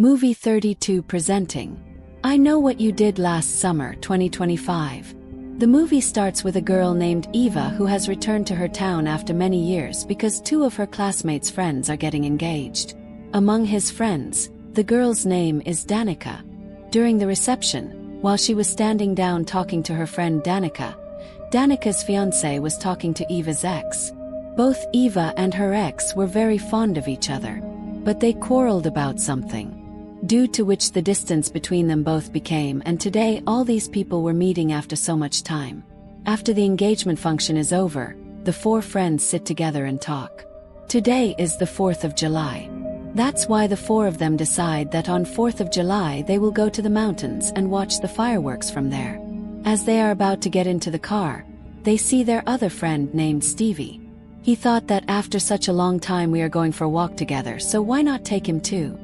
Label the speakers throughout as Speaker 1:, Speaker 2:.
Speaker 1: Movie 32 presenting I Know What You Did Last Summer 2025. The movie starts with a girl named Eva who has returned to her town after many years because two of her classmates' friends are getting engaged. Among his friends, the girl's name is Danica. During the reception, while she was standing down talking to her friend Danica, Danica's fiancé was talking to Eva's ex. Both Eva and her ex were very fond of each other, but they quarreled about something, due to which the distance between them both became, and today all these people were meeting after so much time. After the engagement function is over, the four friends sit together and talk. Today is the 4th of July. That's why the four of them decide that on 4th of July they will go to the mountains and watch the fireworks from there. As they are about to get into the car, they see their other friend named Stevie. He thought that after such a long time we are going for a walk together, so why not take him too?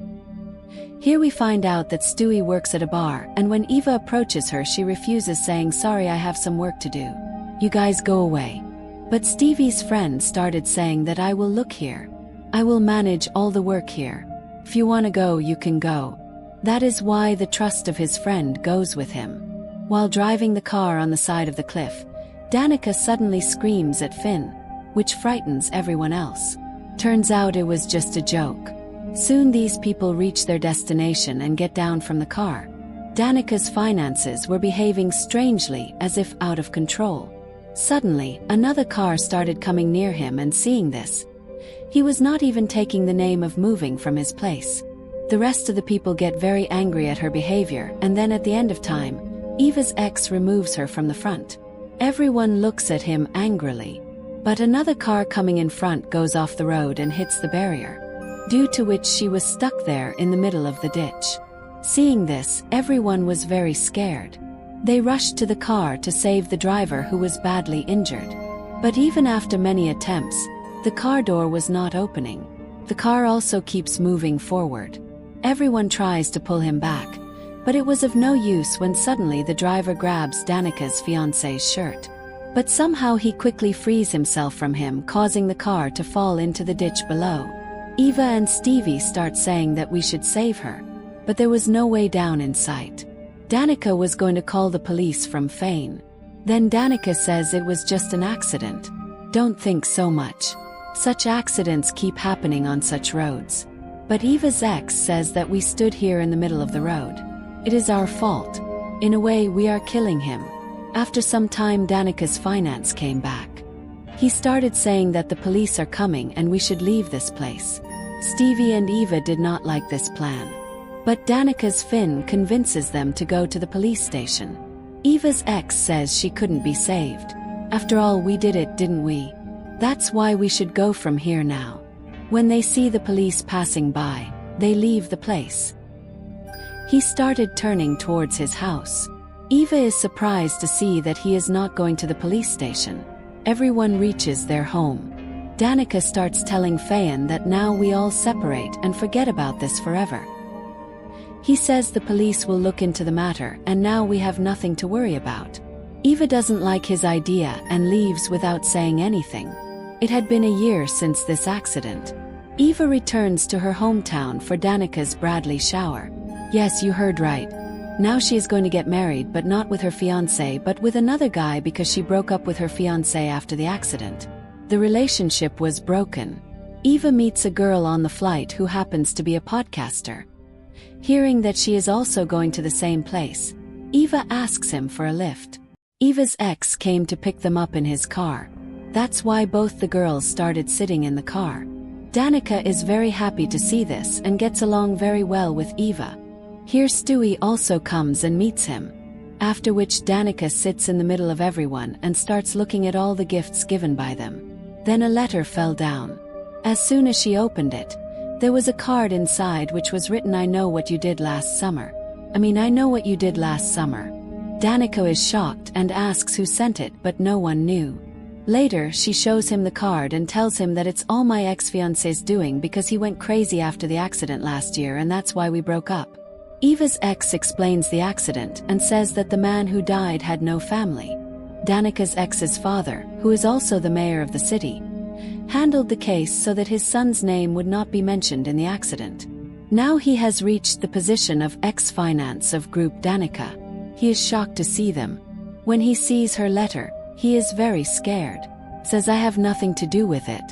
Speaker 1: Here we find out that Stewie works at a bar, and when Eva approaches her she refuses, saying, "Sorry, I have some work to do. You guys go away." But Stevie's friend started saying that I will look here. I will manage all the work here. If you wanna go, you can go. That is why the trust of his friend goes with him. While driving the car on the side of the cliff, Danica suddenly screams at Finn, which frightens everyone else. Turns out it was just a joke. Soon these people reach their destination and get down from the car. Danica's finances were behaving strangely, as if out of control. Suddenly, another car started coming near him, and seeing this, he was not even taking the name of moving from his place. The rest of the people get very angry at her behavior, and then at the end of time, Eva's ex removes her from the front. Everyone looks at him angrily. But another car coming in front goes off the road and hits the barrier, due to which she was stuck there in the middle of the ditch. Seeing this, everyone was very scared. They rushed to the car to save the driver, who was badly injured. But even after many attempts, the car door was not opening. The car also keeps moving forward. Everyone tries to pull him back, but it was of no use when suddenly the driver grabs Danica's fiancé's shirt. But somehow he quickly frees himself from him, causing the car to fall into the ditch below. Eva and Stevie start saying that we should save her, but there was no way down in sight. Danica was going to call the police from Fane. Then Danica says it was just an accident. Don't think so much. Such accidents keep happening on such roads. But Eva's ex says that we stood here in the middle of the road. It is our fault. In a way, we are killing him. After some time, Danica's finance came back. He started saying that the police are coming and we should leave this place. Stevie and Eva did not like this plan. But Danica's Finn convinces them to go to the police station. Eva's ex says she couldn't be saved. After all, we did it, didn't we? That's why we should go from here now. When they see the police passing by, they leave the place. He started turning towards his house. Eva is surprised to see that he is not going to the police station. Everyone reaches their home. Danica starts telling Fayan that now we all separate and forget about this forever. He says the police will look into the matter and now we have nothing to worry about. Eva doesn't like his idea and leaves without saying anything. It had been a year since this accident. Eva returns to her hometown for Danica's Bradley shower. Yes, you heard right. Now she is going to get married, but not with her fiancé, but with another guy, because she broke up with her fiancé after the accident. The relationship was broken. Eva meets a girl on the flight who happens to be a podcaster. Hearing that she is also going to the same place, Eva asks him for a lift. Eva's ex came to pick them up in his car. That's why both the girls started sitting in the car. Danica is very happy to see this and gets along very well with Eva. Here Stewie also comes and meets him. After which Danica sits in the middle of everyone and starts looking at all the gifts given by them. Then a letter fell down. As soon as she opened it, there was a card inside which was written, I know what you did last summer. I know what you did last summer. Danica is shocked and asks who sent it, but no one knew. Later she shows him the card and tells him that it's all my ex-fiancé's doing because he went crazy after the accident last year and that's why we broke up. Eva's ex explains the accident and says that the man who died had no family. Danica's ex's father, who is also the mayor of the city, handled the case so that his son's name would not be mentioned in the accident. Now he has reached the position of ex-finance of Group Danica. He is shocked to see them. When he sees her letter, he is very scared. Says I have nothing to do with it.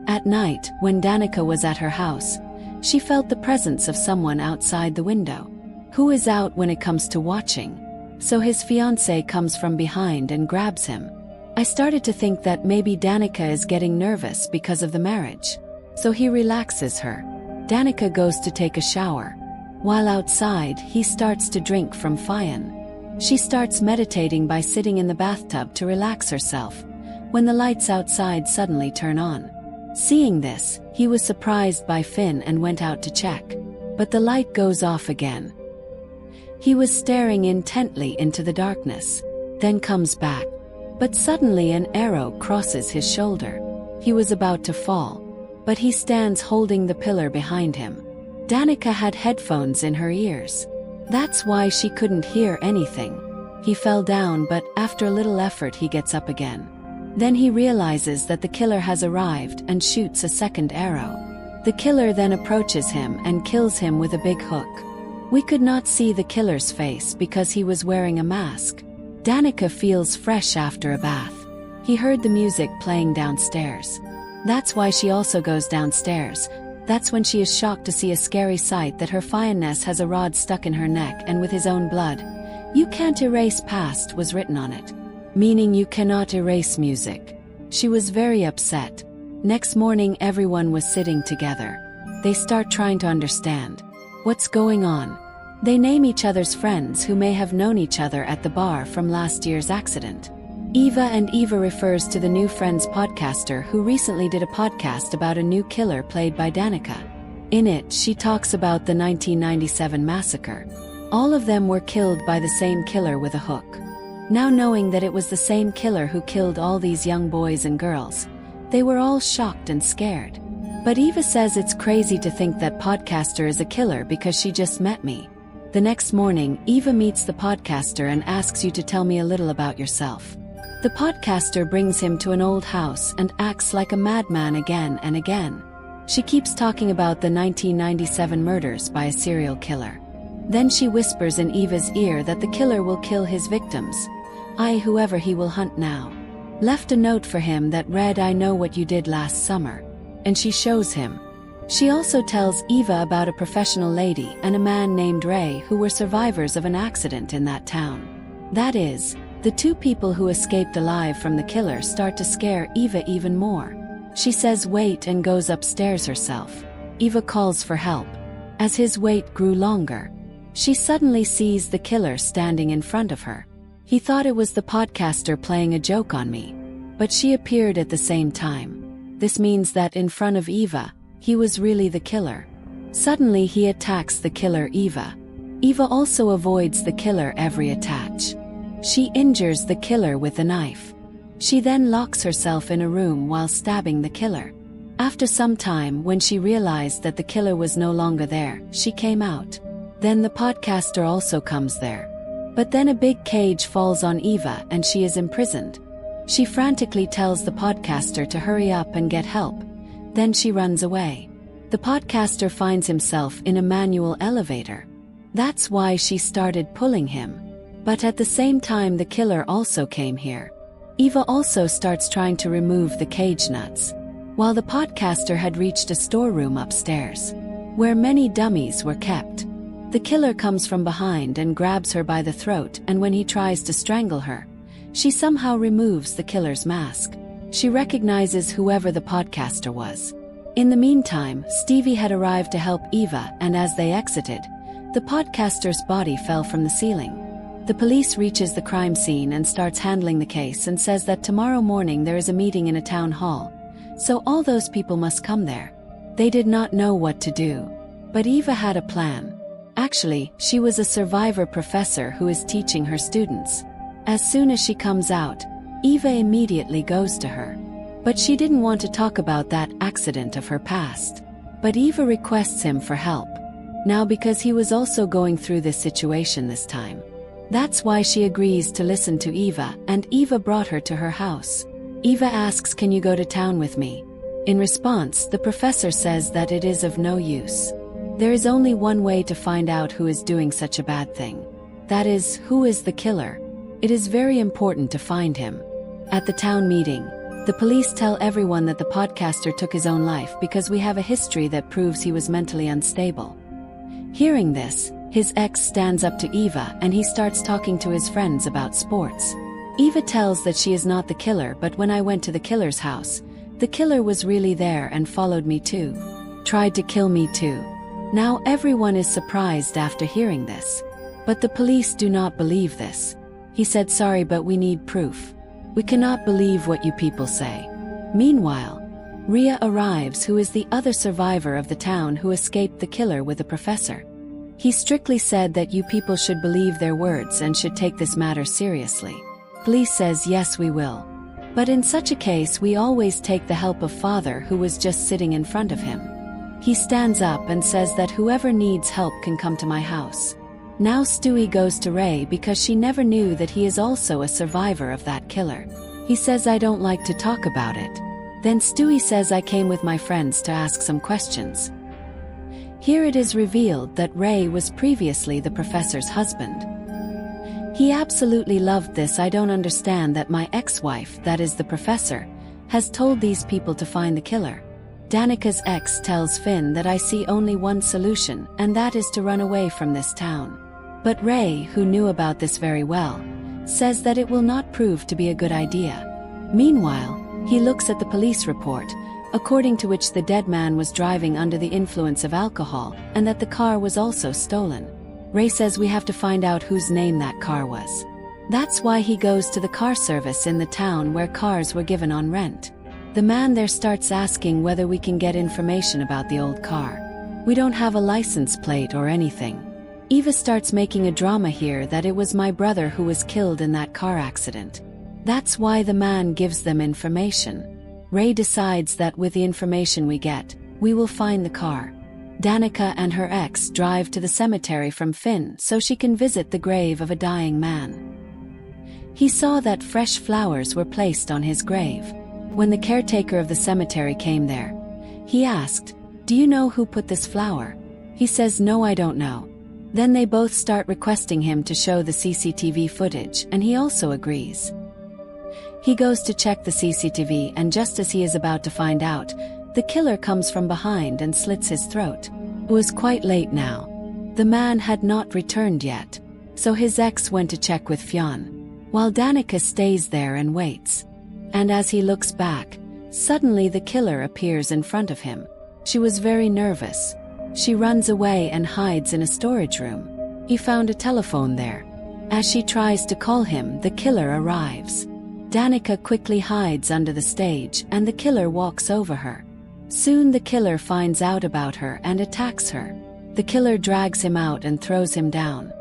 Speaker 1: At night, when Danica was at her house, she felt the presence of someone outside the window. Who is out when it comes to watching? So his fiancée comes from behind and grabs him. I started to think that maybe Danica is getting nervous because of the marriage. So he relaxes her. Danica goes to take a shower. While outside, he starts to drink from Fian. She starts meditating by sitting in the bathtub to relax herself, when the lights outside suddenly turn on. Seeing this, he was surprised by Finn and went out to check. But the light goes off again. He was staring intently into the darkness, then comes back. But suddenly an arrow crosses his shoulder. He was about to fall, but he stands holding the pillar behind him. Danica had headphones in her ears. That's why she couldn't hear anything. He fell down, but after a little effort he gets up again. Then he realizes that the killer has arrived and shoots a second arrow. The killer then approaches him and kills him with a big hook. We could not see the killer's face because he was wearing a mask. Danica feels fresh after a bath. He heard the music playing downstairs. That's why she also goes downstairs. That's when she is shocked to see a scary sight that her fiancé has a rod stuck in her neck and with his own blood. "You can't erase past" was written on it, meaning you cannot erase music. She was very upset. Next morning everyone was sitting together. They start trying to understand what's going on. They name each other's friends who may have known each other at the bar from last year's accident. Eva refers to the new Friends podcaster who recently did a podcast about a new killer played by Danica. In it, she talks about the 1997 massacre. All of them were killed by the same killer with a hook. Now knowing that it was the same killer who killed all these young boys and girls, they were all shocked and scared. But Eva says it's crazy to think that podcaster is a killer because she just met me. The next morning, Eva meets the podcaster and asks you to tell me a little about yourself. The podcaster brings him to an old house and acts like a madman again and again. She keeps talking about the 1997 murders by a serial killer. Then she whispers in Eva's ear that the killer will kill his victims. Whoever he will hunt now. Left a note for him that read, "I know what you did last summer." And she shows him. She also tells Eva about a professional lady and a man named Ray who were survivors of an accident in that town. That is, the two people who escaped alive from the killer start to scare Eva even more. She says wait and goes upstairs herself. Eva calls for help. As his wait grew longer, she suddenly sees the killer standing in front of her. He thought it was the podcaster playing a joke on me, but she appeared at the same time. This means that in front of Eva, he was really the killer. Suddenly he attacks the killer Eva. Eva also avoids the killer every attack. She injures the killer with a knife. She then locks herself in a room while stabbing the killer. After some time, when she realized that the killer was no longer there, she came out. Then the podcaster also comes there. But then a big cage falls on Eva and she is imprisoned. She frantically tells the podcaster to hurry up and get help. Then she runs away. The podcaster finds himself in a manual elevator. That's why she started pulling him. But at the same time the killer also came here. Eva also starts trying to remove the cage nuts, while the podcaster had reached a storeroom upstairs, where many dummies were kept. The killer comes from behind and grabs her by the throat, and when he tries to strangle her, she somehow removes the killer's mask. She recognizes whoever the podcaster was. In the meantime, Stevie had arrived to help Eva, and as they exited, the podcaster's body fell from the ceiling. The police reaches the crime scene and starts handling the case and says that tomorrow morning there is a meeting in a town hall, so all those people must come there. They did not know what to do, but Eva had a plan. Actually, she was a survivor professor who is teaching her students. As soon as she comes out, Eva immediately goes to her. But she didn't want to talk about that accident of her past. But Eva requests him for help. Now because he was also going through this situation this time. That's why she agrees to listen to Eva, and Eva brought her to her house. Eva asks, "Can you go to town with me?" In response, the professor says that it is of no use. There is only one way to find out who is doing such a bad thing. That is, who is the killer. It is very important to find him. At the town meeting, the police tell everyone that the podcaster took his own life because we have a history that proves he was mentally unstable. Hearing this, his ex stands up to Eva and he starts talking to his friends about sports. Eva tells that she is not the killer, but when I went to the killer's house, the killer was really there and followed me too. Tried to kill me too. Now everyone is surprised after hearing this. But the police do not believe this. He said, "Sorry, but we need proof. We cannot believe what you people say." Meanwhile, Rhea arrives, who is the other survivor of the town who escaped the killer with the professor. He strictly said that you people should believe their words and should take this matter seriously. Police says, "Yes, we will. But in such a case we always take the help of Father, who was just sitting in front of him." He stands up and says that whoever needs help can come to my house. Now Stewie goes to Ray because she never knew that he is also a survivor of that killer. He says, "I don't like to talk about it." Then Stewie says, "I came with my friends to ask some questions." Here it is revealed that Ray was previously the professor's husband. He absolutely loved this. "I don't understand that my ex-wife, that is the professor, has told these people to find the killer." Danica's ex tells Finn that "I see only one solution, and that is to run away from this town." But Ray, who knew about this very well, says that it will not prove to be a good idea. Meanwhile, he looks at the police report, according to which the dead man was driving under the influence of alcohol, and that the car was also stolen. Ray says we have to find out whose name that car was. That's why he goes to the car service in the town where cars were given on rent. The man there starts asking whether we can get information about the old car. "We don't have a license plate or anything." Eva starts making a drama here that it was my brother who was killed in that car accident. That's why the man gives them information. Ray decides that with the information we get, we will find the car. Danica and her ex drive to the cemetery from Finn so she can visit the grave of a dying man. He saw that fresh flowers were placed on his grave. When the caretaker of the cemetery came there, he asked, "Do you know who put this flower?" He says, "No, I don't know." Then they both start requesting him to show the CCTV footage, and he also agrees. He goes to check the CCTV, and just as he is about to find out, the killer comes from behind and slits his throat. It was quite late now. The man had not returned yet, so his ex went to check with Fionn, while Danica stays there and waits. And as he looks back, suddenly the killer appears in front of him. She was very nervous. She runs away and hides in a storage room. He found a telephone there. As she tries to call him, the killer arrives. Danica quickly hides under the stage, and the killer walks over her. Soon the killer finds out about her and attacks her. The killer drags him out and throws him down.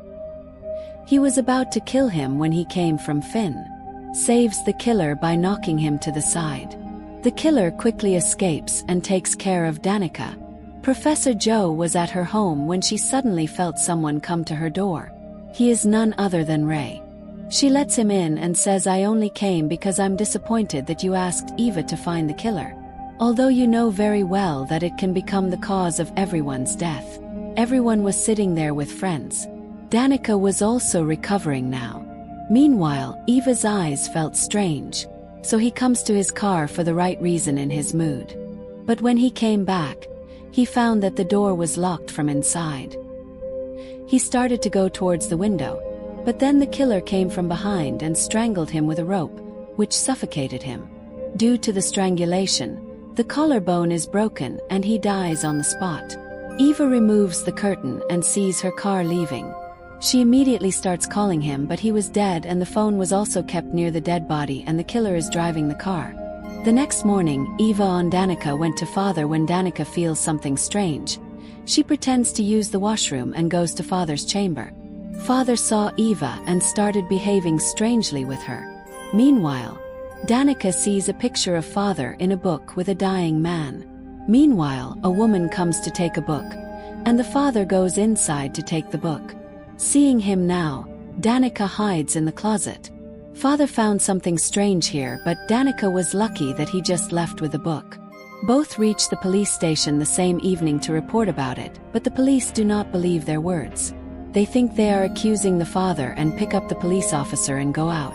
Speaker 1: He was about to kill him when he came from Finn. Saves the killer by knocking him to the side. The killer quickly escapes and takes care of Danica. Professor Joe was at her home when she suddenly felt someone come to her door. He is none other than Ray. She lets him in and says, "I only came because I'm disappointed that you asked Eva to find the killer. Although you know very well that it can become the cause of everyone's death." Everyone was sitting there with friends. Danica was also recovering now. Meanwhile, Eva's eyes felt strange, so he comes to his car for the right reason in his mood. But when he came back, he found that the door was locked from inside. He started to go towards the window, but then the killer came from behind and strangled him with a rope, which suffocated him. Due to the strangulation, the collarbone is broken and he dies on the spot. Eva removes the curtain and sees her car leaving. She immediately starts calling him, but he was dead and the phone was also kept near the dead body, and the killer is driving the car. The next morning, Eva and Danica went to Father when Danica feels something strange. She pretends to use the washroom and goes to Father's chamber. Father saw Eva and started behaving strangely with her. Meanwhile, Danica sees a picture of Father in a book with a dying man. Meanwhile, a woman comes to take a book, and the father goes inside to take the book. Seeing him now, Danica hides in the closet. Father found something strange here, but Danica was lucky that he just left with the book. Both reach the police station the same evening to report about it, but the police do not believe their words. They think they are accusing the father and pick up the police officer and go out.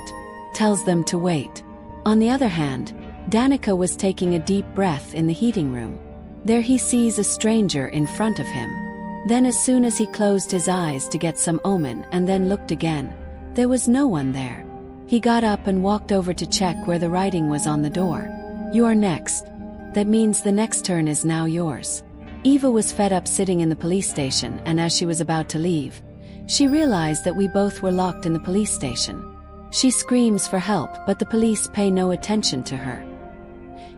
Speaker 1: Tells them to wait. On the other hand, Danica was taking a deep breath in the heating room. There he sees a stranger in front of him. Then as soon as he closed his eyes to get some omen and then looked again, there was no one there. He got up and walked over to check where the writing was on the door. "You're next." That means the next turn is now yours. Eva was fed up sitting in the police station, and as she was about to leave, she realized that we both were locked in the police station. She screams for help, but the police pay no attention to her.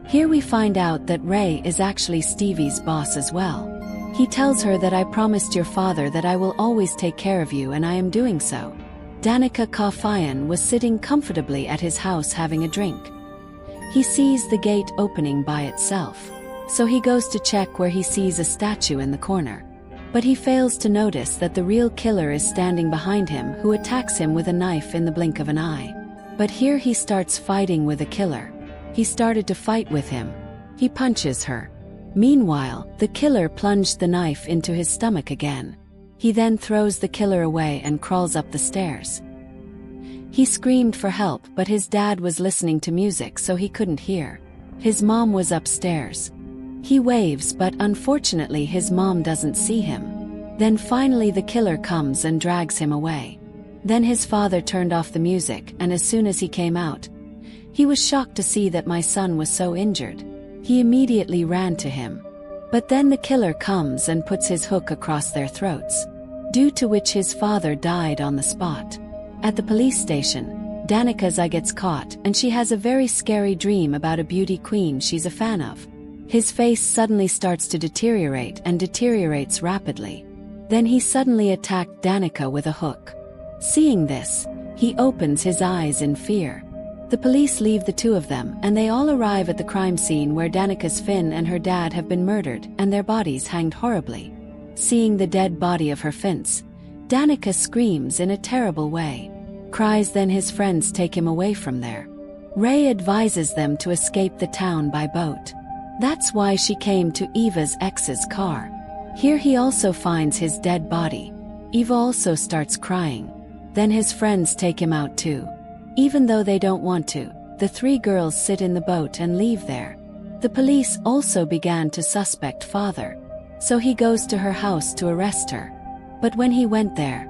Speaker 1: Here we find out that Ray is actually Stevie's boss as well. He tells her that I promised your father that I will always take care of you, and I am doing so. Danica Kaffian was sitting comfortably at his house having a drink. He sees the gate opening by itself. So he goes to check where he sees a statue in the corner. But he fails to notice that the real killer is standing behind him, who attacks him with a knife in the blink of an eye. But here he starts fighting with the killer. He started to fight with him. He punches her. Meanwhile, the killer plunged the knife into his stomach again. He then throws the killer away and crawls up the stairs. He screamed for help, but his dad was listening to music so he couldn't hear. His mom was upstairs. He waves, but unfortunately his mom doesn't see him. Then finally the killer comes and drags him away. Then his father turned off the music, and as soon as he came out, he was shocked to see that my son was so injured. He immediately ran to him. But then the killer comes and puts his hook across their throats, due to which his father died on the spot. At the police station, Danica's eye gets caught, and she has a very scary dream about a beauty queen she's a fan of. His face suddenly starts to deteriorate and deteriorates rapidly. Then he suddenly attacked Danica with a hook. Seeing this, he opens his eyes in fear. The police leave the two of them, and they all arrive at the crime scene where Danica's Finn and her dad have been murdered and their bodies hanged horribly. Seeing the dead body of her Finns, Danica screams in a terrible way. Cries, then his friends take him away from there. Ray advises them to escape the town by boat. That's why she came to Eva's ex's car. Here he also finds his dead body. Eva also starts crying. Then his friends take him out too. Even though they don't want to, the three girls sit in the boat and leave there. The police also began to suspect father. So he goes to her house to arrest her. But when he went there,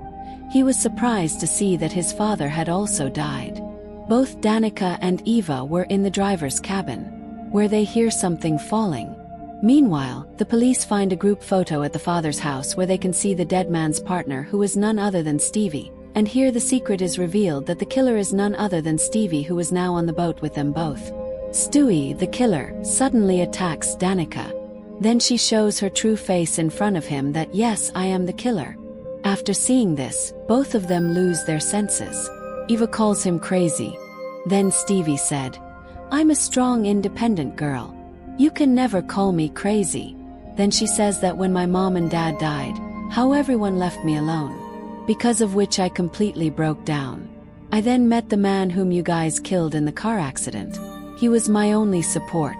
Speaker 1: he was surprised to see that his father had also died. Both Danica and Eva were in the driver's cabin, where they hear something falling. Meanwhile, the police find a group photo at the father's house where they can see the dead man's partner, who is none other than Stevie. And here the secret is revealed that the killer is none other than Stevie, who is now on the boat with them both. Stewie, the killer, suddenly attacks Danica. Then she shows her true face in front of him that yes, I am the killer. After seeing this, both of them lose their senses. Eva calls him crazy. Then Stevie said, "I'm a strong, independent girl. You can never call me crazy." Then she says that when my mom and dad died, how everyone left me alone. Because of which I completely broke down. I then met the man whom you guys killed in the car accident. He was my only support.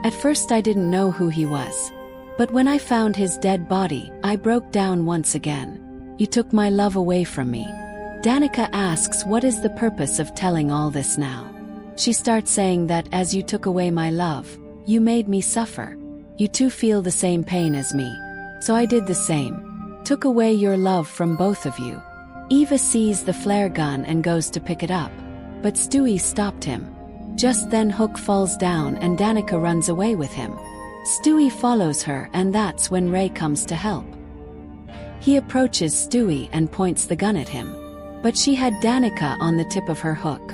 Speaker 1: At first I didn't know who he was. But when I found his dead body, I broke down once again. You took my love away from me. Danica asks what is the purpose of telling all this now. She starts saying that as you took away my love, you made me suffer. You too feel the same pain as me. So I did the same. Took away your love from both of you. Eva sees the flare gun and goes to pick it up. But Stewie stopped him. Just then Hook falls down and Danica runs away with him. Stewie follows her, and that's when Ray comes to help. He approaches Stewie and points the gun at him. But she had Danica on the tip of her hook.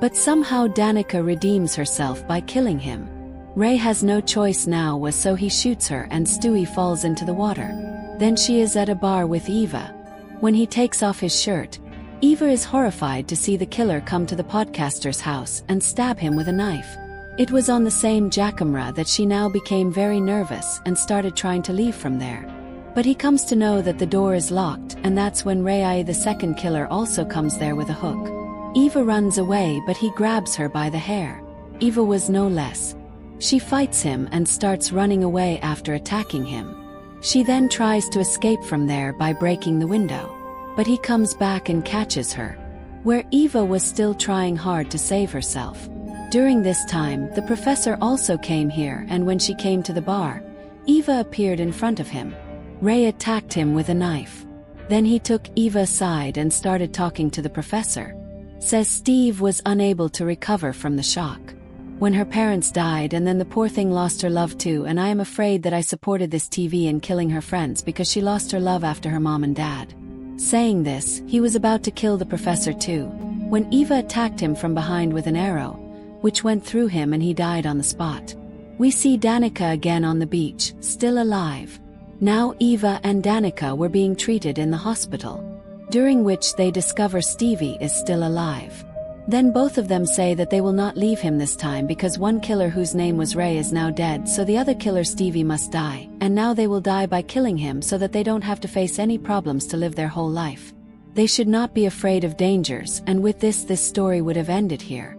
Speaker 1: But somehow Danica redeems herself by killing him. Ray has no choice now, so he shoots her and Stewie falls into the water. Then she is at a bar with Eva. When he takes off his shirt, Eva is horrified to see the killer come to the podcaster's house and stab him with a knife. It was on the same jacamra that she now became very nervous and started trying to leave from there. But he comes to know that the door is locked, and that's when Ray, the second killer, also comes there with a hook. Eva runs away, but he grabs her by the hair. Eva was no less. She fights him and starts running away after attacking him. She then tries to escape from there by breaking the window. But he comes back and catches her, where Eva was still trying hard to save herself. During this time, the professor also came here, and when she came to the bar, Eva appeared in front of him. Ray attacked him with a knife. Then he took Eva aside and started talking to the professor. Says Steve was unable to recover from the shock. When her parents died, and then the poor thing lost her love too, and I am afraid that I supported this TV in killing her friends because she lost her love after her mom and dad. Saying this, he was about to kill the professor too, when Eva attacked him from behind with an arrow, which went through him and he died on the spot. We see Danica again on the beach, still alive. Now Eva and Danica were being treated in the hospital, during which they discover Stevie is still alive. Then both of them say that they will not leave him this time because one killer whose name was Ray is now dead, so the other killer Stevie must die, and now they will die by killing him so that they don't have to face any problems to live their whole life. They should not be afraid of dangers, and with this story would have ended here.